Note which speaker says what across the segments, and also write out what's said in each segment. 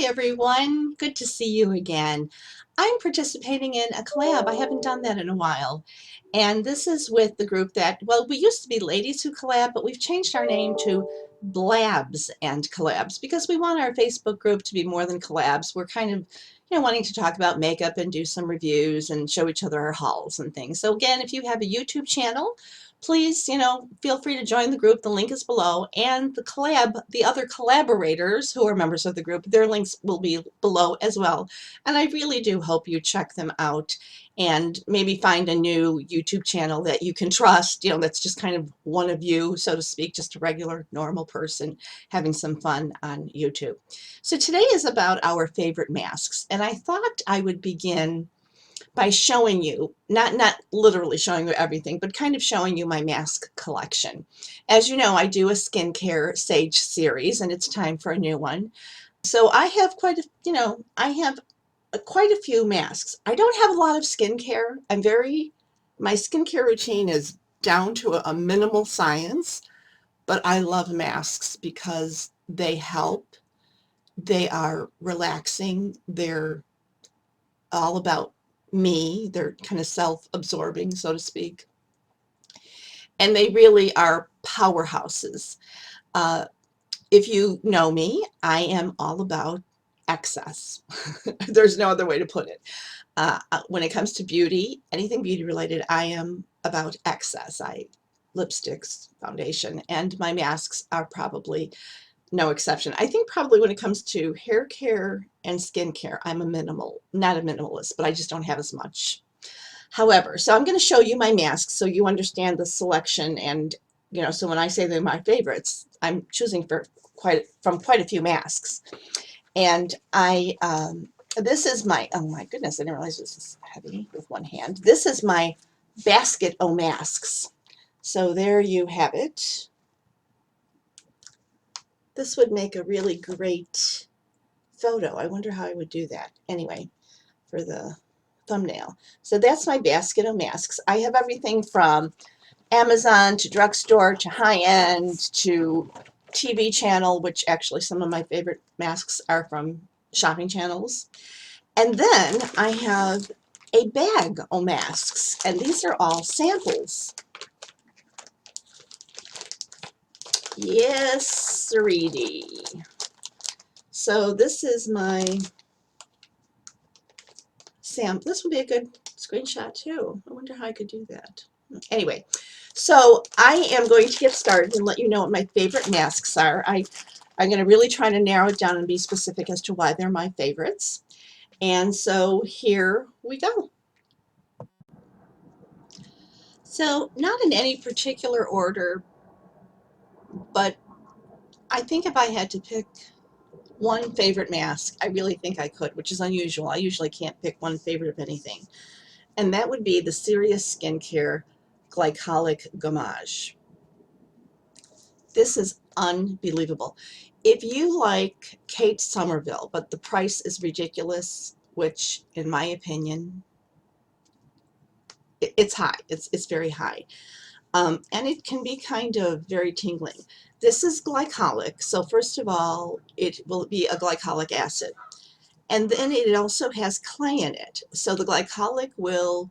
Speaker 1: everyone. Good to see you again. I'm participating in a collab. I haven't done that in a while. And this is with the group that, well, we used to be Ladies Who Collab, but we've changed our name to Blabs and Collabs because we want our Facebook group to be more than collabs. We're kind of, wanting to talk about makeup and do some reviews and show each other our hauls and things. So again, if you have a YouTube channel, please, feel free to join the group. The link is below. And the other collaborators who are members of the group, their links will be below as well. And I really do hope you check them out and maybe find a new YouTube channel that you can trust, that's just kind of one of you, so to speak, just a regular, normal person having some fun on YouTube. So today is about our favorite masks. And I thought I would begin by showing you, not literally showing you everything, but kind of showing you my mask collection. As you know, I do a skincare sage series, and it's time for a new one. So I have quite a few masks. I don't have a lot of skincare. My skincare routine is down to a minimal science, but I love masks because they help. They are relaxing. They're all about me. They're kind of self-absorbing, so to speak. And they really are powerhouses. If you know me, I am all about excess. There's no other way to put it. When it comes to beauty, anything beauty related, I am about excess. Lipsticks, foundation, and my masks are probably no exception. I think probably when it comes to hair care and skin care, I'm not a minimalist, but I just don't have as much. However, so I'm going to show you my masks so you understand the selection, and so when I say they're my favorites, I'm choosing from quite a few masks. And this is oh my goodness, I didn't realize this is heavy with one hand. This is my basket o' masks. So there you have it. This would make a really great photo. I wonder how I would do that. Anyway, for the thumbnail. So that's my basket of masks. I have everything from Amazon to drugstore to high-end to TV channel, which actually some of my favorite masks are from shopping channels. And then I have a bag of masks, and these are all samples. Yes, sweetie. So this is my sample. This would be a good screenshot too. I wonder how I could do that. Anyway, so I am going to get started and let you know what my favorite masks are. I'm going to really try to narrow it down and be specific as to why they're my favorites. And so here we go. So not in any particular order, but I think if I had to pick one favorite mask, I really think I could, which is unusual. I usually can't pick one favorite of anything. And that would be the Serious Skincare Glycolic Gommage. This is unbelievable. If you like Kate Somerville, but the price is ridiculous, which in my opinion, it's high. It's very high. And it can be kind of very tingling. This is glycolic. So first of all, it will be a glycolic acid. And then it also has clay in it. So the glycolic will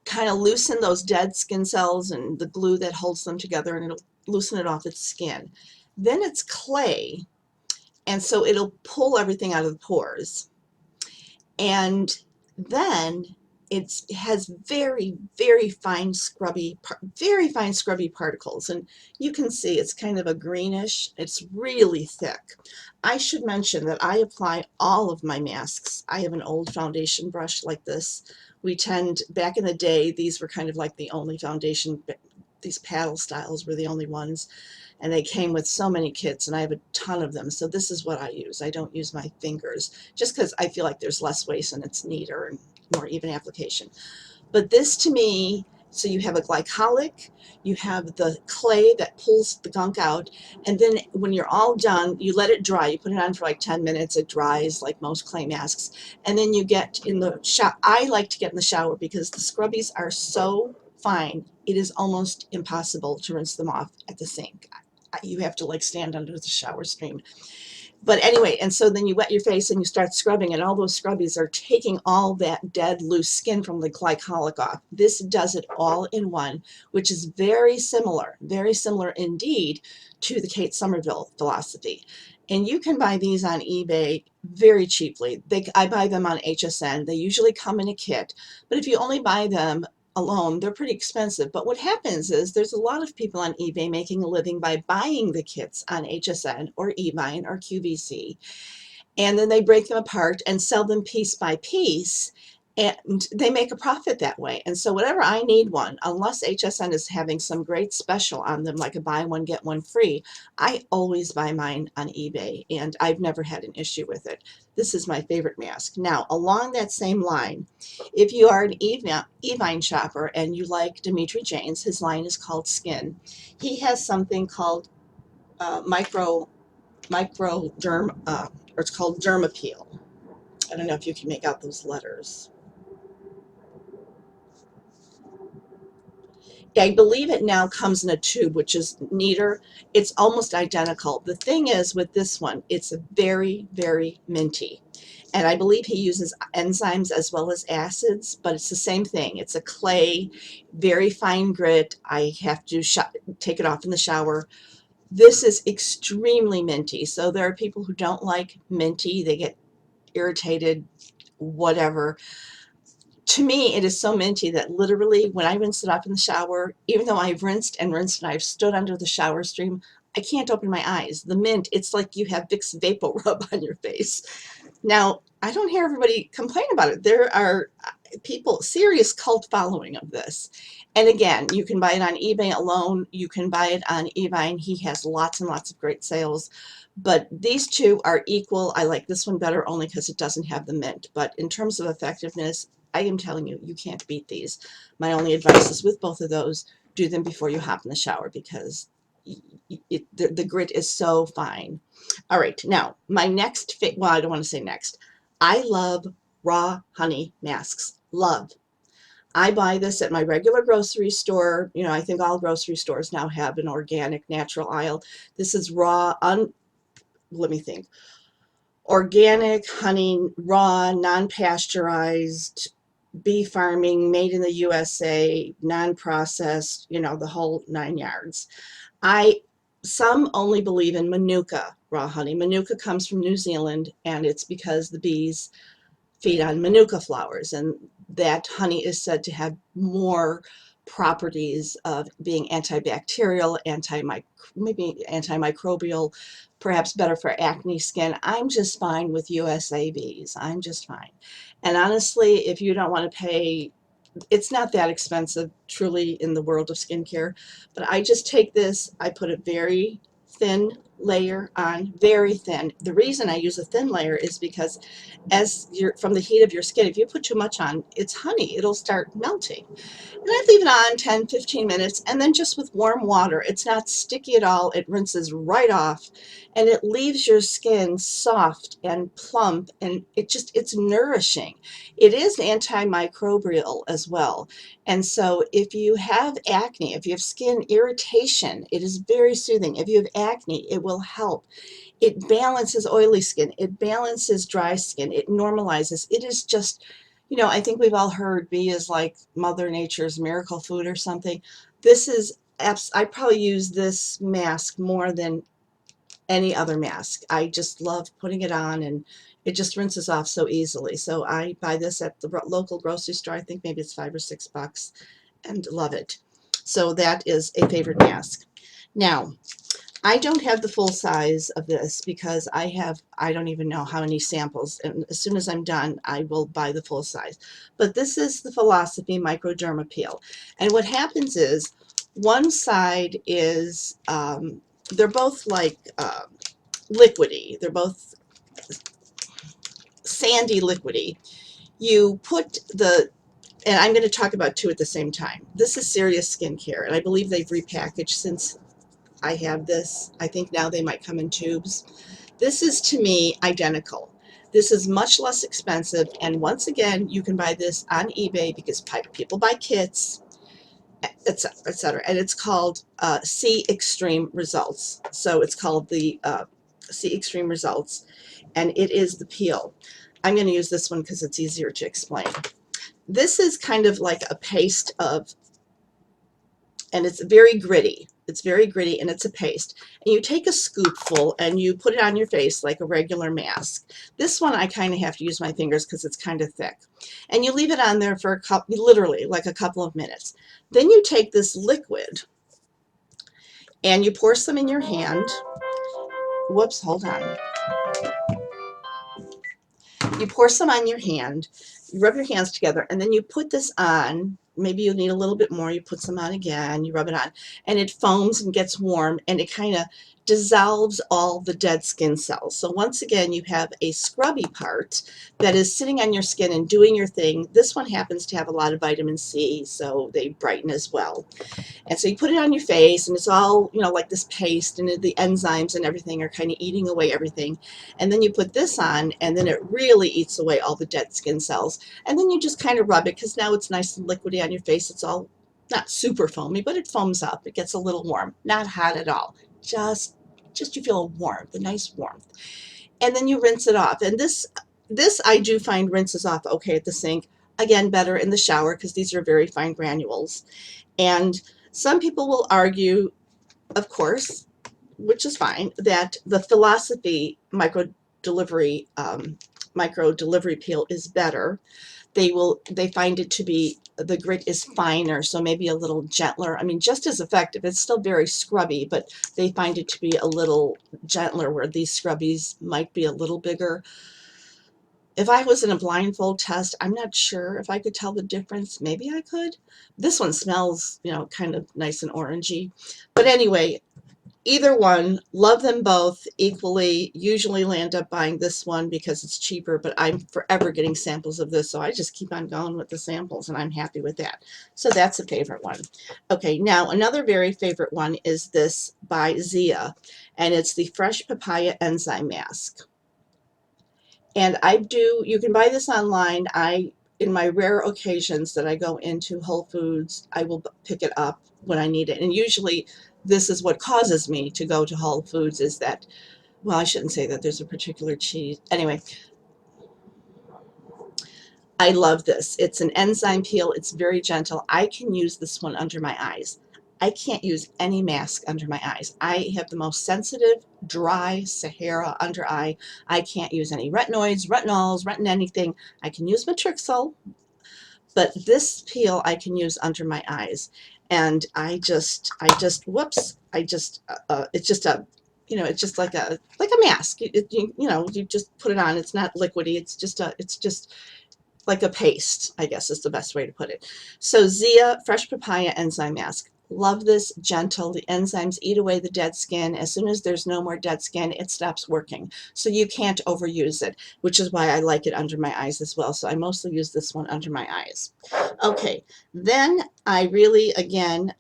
Speaker 1: kind of loosen those dead skin cells and the glue that holds them together, and it'll loosen it off its skin. Then it's clay, and so it'll pull everything out of the pores. And then it has very, very fine scrubby particles, and you can see it's kind of a greenish. It's really thick. I should mention that I apply all of my masks. I have an old foundation brush like this. Back in the day, these were kind of like the only foundation, these paddle styles were the only ones, and they came with so many kits, and I have a ton of them. So this is what I use. I don't use my fingers just because I feel like there's less waste and it's neater and more even application. But this to me, so you have a glycolic, you have the clay that pulls the gunk out, and then when you're all done, you let it dry. You put it on for like 10 minutes. It dries like most clay masks. And then you get in the shower. I like to get in the shower because the scrubbies are so fine. It is almost impossible to rinse them off at the sink. You have to like stand under the shower stream. But anyway, and so then you wet your face and you start scrubbing, and all those scrubbies are taking all that dead loose skin from the glycolic off. This does it all in one, which is very similar indeed to the Kate Somerville philosophy. And you can buy these on eBay very cheaply. I buy them on HSN. They usually come in a kit, but if you only buy them alone, they're pretty expensive. But what happens is there's a lot of people on eBay making a living by buying the kits on HSN or eBuying or QVC, and then they break them apart and sell them piece by piece, and they make a profit that way. And so whatever I need one, unless HSN is having some great special on them, like a buy one get one free, I always buy mine on eBay, and I've never had an issue with it. This is my favorite mask. Now, along that same line, if you are an Evine shopper and you like Dimitri James, his line is called Skin. He has something called Microderma, or it's called Derma Peel. I don't know if you can make out those letters. I believe it now comes in a tube, which is neater. It's almost identical. The thing is with this one, it's very minty. And I believe he uses enzymes as well as acids, but it's the same thing. It's a clay, very fine grit. I have to take it off in the shower. This is extremely minty. So there are people who don't like minty. They get irritated, whatever. To me, it is so minty that literally when I rinse it off in the shower, even though I've rinsed and rinsed and I've stood under the shower stream, I can't open my eyes. The mint, it's like you have Vicks Vapor Rub on your face. Now, I don't hear everybody complain about it. There are people, serious cult following of this. And again, you can buy it on eBay alone. You can buy it on Evine. He has lots and lots of great sales. But these two are equal. I like this one better only because it doesn't have the mint. But in terms of effectiveness, I am telling you, you can't beat these. My only advice is with both of those, do them before you hop in the shower because the grit is so fine. All right, now my next, well, I don't want to say next. I love raw honey masks. Love. I buy this at my regular grocery store. You know, I think all grocery stores now have an organic, natural aisle. This is raw, let me think. Organic honey, raw, non-pasteurized, bee farming, made in the USA, non-processed, you know, the whole 9 yards. Some only believe in Manuka raw honey. Manuka comes from New Zealand, and it's because the bees feed on Manuka flowers, and that honey is said to have more properties of being antibacterial, maybe antimicrobial, perhaps better for acne skin. I'm just fine with USA bees. I'm just fine. And honestly, if you don't want to pay, it's not that expensive truly in the world of skincare, but I just take this, I put a very thin layer on, very thin. The reason I use a thin layer is because as you're from the heat of your skin, if you put too much on, it's honey, it'll start melting. And I leave it on 10-15 minutes, and then just with warm water. It's not sticky at all. It rinses right off, and it leaves your skin soft and plump, and it's nourishing. It is antimicrobial as well. And so if you have acne, if you have skin irritation, it is very soothing. If you have acne, it will help. It balances oily skin. It balances dry skin. It normalizes. It is just, you know, I think we've all heard bee is like Mother Nature's miracle food or something. This is, I probably use this mask more than any other mask. I just love putting it on, and it just rinses off so easily. So I buy this at the local grocery store. I think maybe it's $5 or $6, and love it. So that is a favorite mask. Now, I don't have the full size of this because I don't even know how many samples, and as soon as I'm done, I will buy the full size. But this is the Philosophy Microderma Peel. And what happens is one side is, they're both like liquidy. They're both sandy liquidy. You put and I'm going to talk about two at the same time. This is Serious Skincare, and I believe they've repackaged since I have this. I think now they might come in tubes. This is, to me, identical. This is much less expensive, and once again, you can buy this on eBay because people buy kits, etc., etc. And it's called See Extreme Results. So it's called the see extreme results, and it is the peel. I'm going to use this one because it's easier to explain. This is kind of like a paste of, and it's very gritty. It's very gritty and it's a paste. And you take a scoopful and you put it on your face like a regular mask. This one I kind of have to use my fingers because it's kind of thick. And you leave it on there for a couple, literally like a couple of minutes. Then you take this liquid and you pour some in your hand. Whoops, hold on. You pour some on your hand, you rub your hands together, and then you put this on. Maybe you need a little bit more. You put some on again, you rub it on, and it foams and gets warm, and it kind of dissolves all the dead skin cells. So once again, you have a scrubby part that is sitting on your skin and doing your thing. This one happens to have a lot of vitamin C, so they brighten as well. And so you put it on your face, and it's all, you know, like this paste, and the enzymes and everything are kind of eating away everything. And then you put this on, and then it really eats away all the dead skin cells. And then you just kind of rub it, because now it's nice and liquidy on your face. It's all not super foamy, but it foams up. It gets a little warm, not hot at all. Just you feel a warmth, a nice warmth. And then you rinse it off. And this I do find rinses off okay at the sink. Again, better in the shower because these are very fine granules. And some people will argue, of course, which is fine, that the Philosophy micro delivery peel is better. They find it to be, the grit is finer, so maybe a little gentler. I mean, just as effective. It's still very scrubby, but they find it to be a little gentler, where these scrubbies might be a little bigger. If I was in a blindfold test, I'm not sure if I could tell the difference. Maybe I could. This one smells, you know, kind of nice and orangey. But anyway, either one, love them both equally. Usually land up buying this one because it's cheaper, but I'm forever getting samples of this, so I just keep on going with the samples, and I'm happy with that. So that's a favorite one. Okay, now another very favorite one is this by Zia, and it's the Fresh Papaya Enzyme Mask. And you can buy this online. In my rare occasions that I go into Whole Foods, I will pick it up when I need it. And usually this is what causes me to go to Whole Foods, is that, well, I shouldn't say that, there's a particular cheese. Anyway, I love this. It's an enzyme peel. It's very gentle. I can use this one under my eyes. I can't use any mask under my eyes. I have the most sensitive, dry Sahara under eye. I can't use any retinoids, retinols, retin anything. I can use Matrixyl, but this peel I can use under my eyes. And whoops, it's just a, you know, it's just like a mask. You know, you just put it on. It's not liquidy. It's just like a paste, I guess is the best way to put it. So Zia Fresh Papaya Enzyme Mask. Love this, gentle. The enzymes eat away the dead skin. As soon as there's no more dead skin, it stops working. So you can't overuse it, which is why I like it under my eyes as well. So I mostly use this one under my eyes. Okay, then I really, again,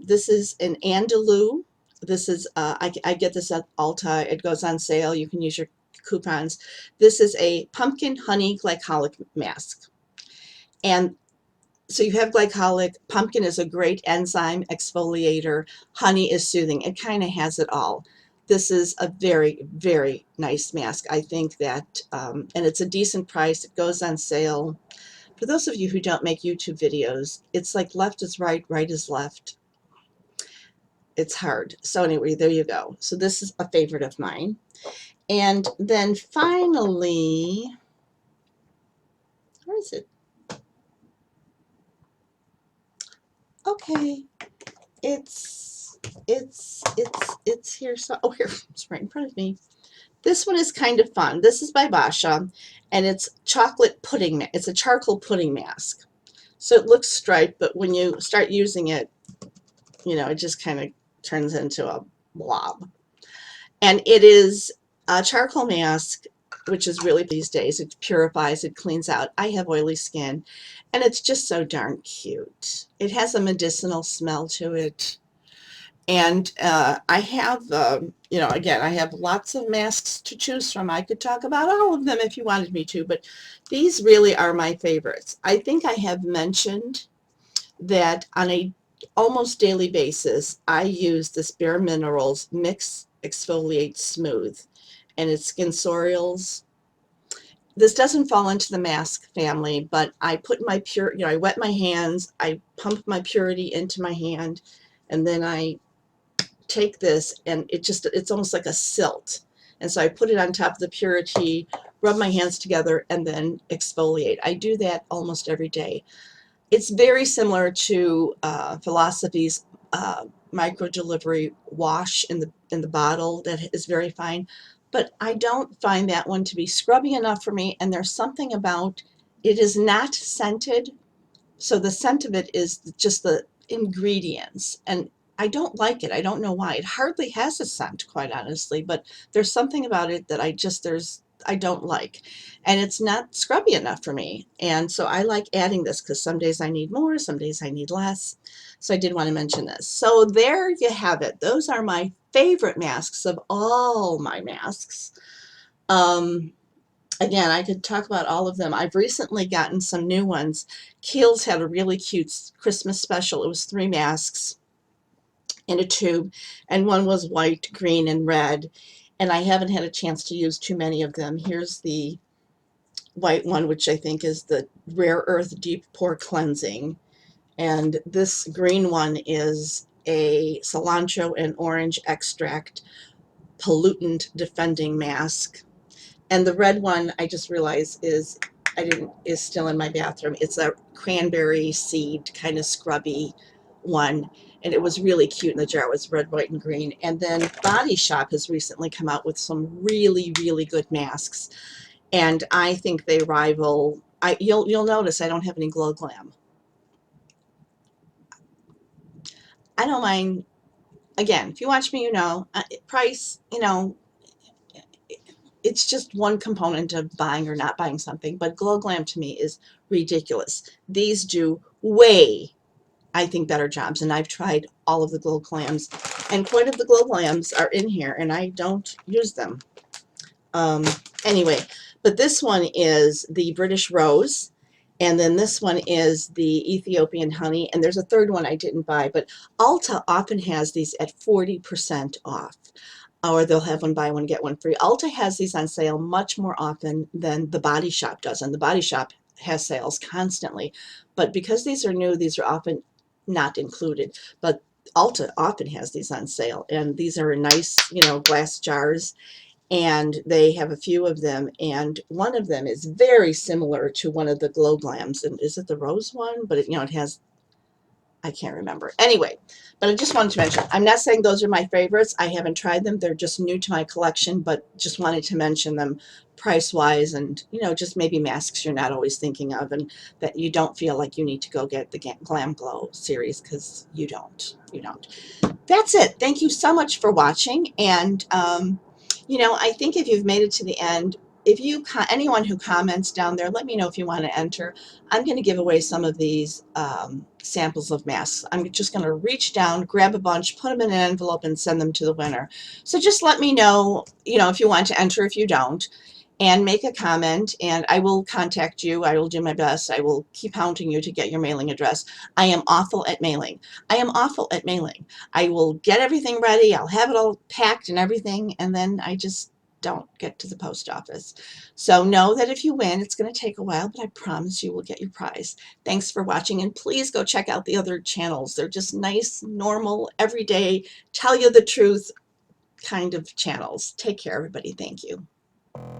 Speaker 1: this is an Andalou. This is, I get this at Ulta. It goes on sale. You can use your coupons. This is a pumpkin honey glycolic mask. And so you have glycolic, pumpkin is a great enzyme exfoliator, honey is soothing. It kind of has it all. This is a very, very nice mask. I think that, and it's a decent price. It goes on sale. For those of you who don't make YouTube videos, it's like left is right, right is left. It's hard. So anyway, there you go. So this is a favorite of mine. And then finally, where is it? Okay, it's here. So, oh, here, it's right in front of me. This one is kind of fun. This is by Basha, and it's chocolate pudding. It's a charcoal pudding mask. So it looks striped, but when you start using it, you know, it just kind of turns into a blob. And it is a charcoal mask, which is really these days. It purifies, it cleans out. I have oily skin, and it's just so darn cute. It has a medicinal smell to it. And I have, you know, again, I have lots of masks to choose from. I could talk about all of them if you wanted me to, but these really are my favorites. I think I have mentioned that on a almost daily basis, I use this Bare Minerals Mix Exfoliate Smooth. and it's Sensorials. This doesn't fall into the mask family, but I put my pure, I wet my hands, I pump my purity into my hand, and then I take this and it's almost like a silt. And so I put it on top of the purity, rub my hands together, and then exfoliate. I do that almost every day. It's very similar to Philosophy's micro delivery wash in the bottle that is very fine, but I don't find that one to be scrubby enough for me. And there's something about it is not scented, so the scent of it is just the ingredients, and I don't like it. I don't know why. It hardly has a scent, quite honestly, but there's something about it that I don't like. And it's not scrubby enough for me. And so I like adding this because some days I need more, some days I need less. So I did want to mention this. So there you have it. Those are my favorite masks of all my masks. Again, I could talk about all of them. I've recently gotten some new ones. Kiehl's had a really cute Christmas special. It was 3 masks in a tube, and one was white, green, and red. And I haven't had a chance to use too many of them. Here's the white one, which I think is the Rare Earth Deep Pore Cleansing. And this green one is a cilantro and orange extract pollutant defending mask. And the red one, I just realized is still in my bathroom. It's a cranberry seed kind of scrubby one, and it was really cute in the jar. It was red, white, and green. And then Body Shop has recently come out with some really, really good masks, and I think they rival. You'll notice I don't have any Glow Glam. I don't mind. Again, if you watch me, price. It's just one component of buying or not buying something, but Glow Glam to me is ridiculous. These do way, I think, better jobs, and I've tried all of the Glow Glams, and quite of the Glow Glams are in here, and I don't use them. Um, anyway, but this one is the British Rose, and then this one is the Ethiopian Honey, and there's a third one I didn't buy, but Ulta often has these at 40% off, or they'll have one buy one get one free. Ulta has these on sale much more often than the Body Shop does, and the Body Shop has sales constantly. But because these are new, these are often not included. But Ulta often has these on sale, and these are in nice, glass jars, and they have a few of them, and one of them is very similar to one of the Glow Glams. And is it the rose one? But it has, I can't remember. Anyway, but I just wanted to mention, I'm not saying those are my favorites. I haven't tried them. They're just new to my collection, but just wanted to mention them price-wise, and, just maybe masks you're not always thinking of, and that you don't feel like you need to go get the Glam Glow series, because you don't. That's it. Thank you so much for watching, and, I think if you've made it to the end, if anyone who comments down there, let me know if you want to enter. I'm going to give away some of these samples of masks. I'm just going to reach down, grab a bunch, put them in an envelope, and send them to the winner. So just let me know, if you want to enter, if you don't, and make a comment, and I will contact you. I will do my best. I will keep hounding you to get your mailing address. I am awful at mailing. I will get everything ready. I'll have it all packed and everything, and then I just don't get to the post office. So know that if you win, it's going to take a while, but I promise you will get your prize. Thanks for watching, and please go check out the other channels. They're just nice, normal, everyday, tell you the truth kind of channels. Take care, everybody. Thank you.